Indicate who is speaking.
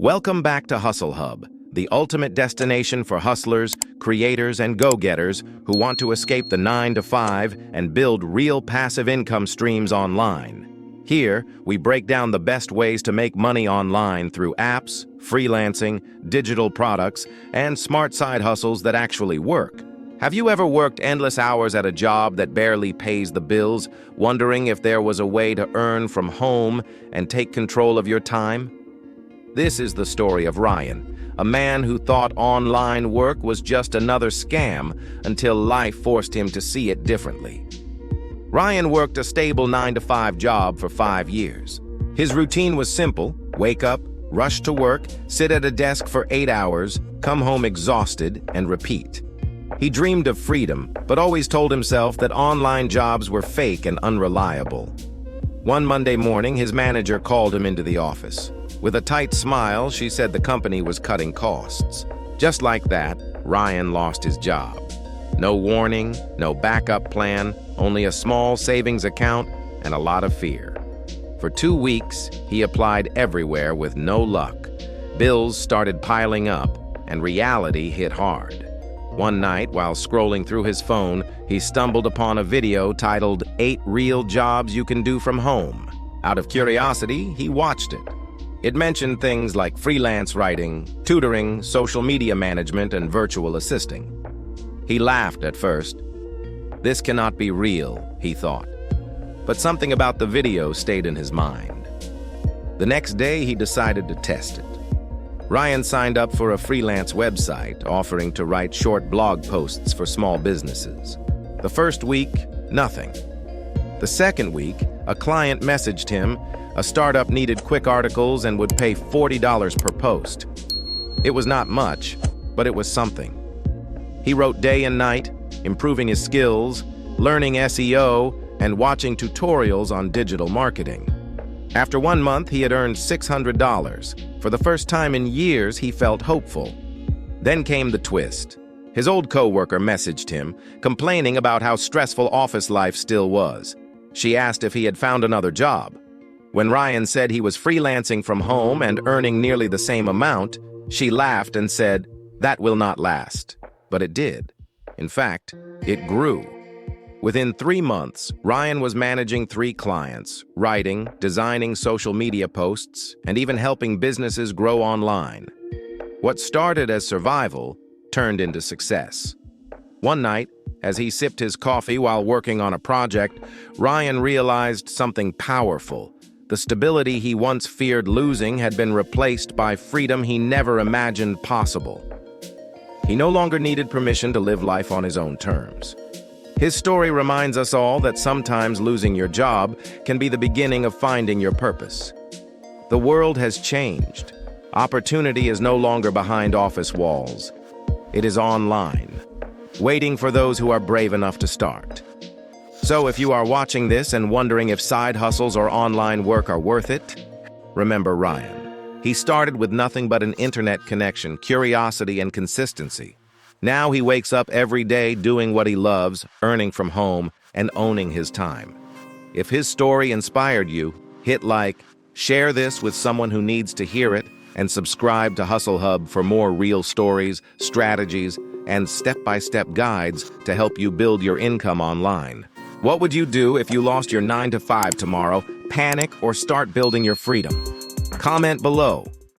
Speaker 1: Welcome back to HustleHub, the ultimate destination for hustlers, creators, and go-getters who want to escape the 9-to-5 and build real passive income streams online. Here, we break down the best ways to make money online through apps, freelancing, digital products, and smart side hustles that actually work. Have you ever worked endless hours at a job that barely pays the bills, wondering if there was a way to earn from home and take control of your time? This is the story of Ryan, a man who thought online work was just another scam until life forced him to see it differently. Ryan worked a stable 9-to-5 job for 5 years. His routine was simple: wake up, rush to work, sit at a desk for 8 hours, come home exhausted, and repeat. He dreamed of freedom, but always told himself that online jobs were fake and unreliable. One Monday morning, his manager called him into the office. With a tight smile, she said the company was cutting costs. Just like that, Ryan lost his job. No warning, no backup plan, only a small savings account and a lot of fear. For 2 weeks, he applied everywhere with no luck. Bills started piling up, and reality hit hard. One night, while scrolling through his phone, he stumbled upon a video titled 8 Real Jobs You Can Do From Home. Out of curiosity, he watched it. It mentioned things like freelance writing, tutoring, social media management, and virtual assisting. He laughed at first. This cannot be real, he thought. But something about the video stayed in his mind. The next day, he decided to test it. Ryan signed up for a freelance website offering to write short blog posts for small businesses. The first week, nothing. The second week, a client messaged him. A startup needed quick articles and would pay $40 per post. It was not much, but it was something. He wrote day and night, improving his skills, learning SEO, and watching tutorials on digital marketing. After 1 month, he had earned $600. For the first time in years, he felt hopeful. Then came the twist. His old coworker messaged him, complaining about how stressful office life still was. She asked if he had found another job. When Ryan said he was freelancing from home and earning nearly the same amount, she laughed and said, "That will not last." But it did. In fact, it grew. Within 3 months, Ryan was managing 3 clients, writing, designing social media posts, and even helping businesses grow online. What started as survival turned into success. One night, as he sipped his coffee while working on a project, Ryan realized something powerful. The stability he once feared losing had been replaced by freedom he never imagined possible. He no longer needed permission to live life on his own terms. His story reminds us all that sometimes losing your job can be the beginning of finding your purpose. The world has changed. Opportunity is no longer behind office walls. It is online, waiting for those who are brave enough to start. So if you are watching this and wondering if side hustles or online work are worth it, remember Ryan. He started with nothing but an internet connection, curiosity, and consistency. Now he wakes up every day doing what he loves, earning from home, and owning his time. If his story inspired you, hit like, share this with someone who needs to hear it, and subscribe to HustleHub for more real stories, strategies, and step-by-step guides to help you build your income online. What would you do if you lost your 9-to-5 tomorrow? Panic or start building your freedom? Comment below.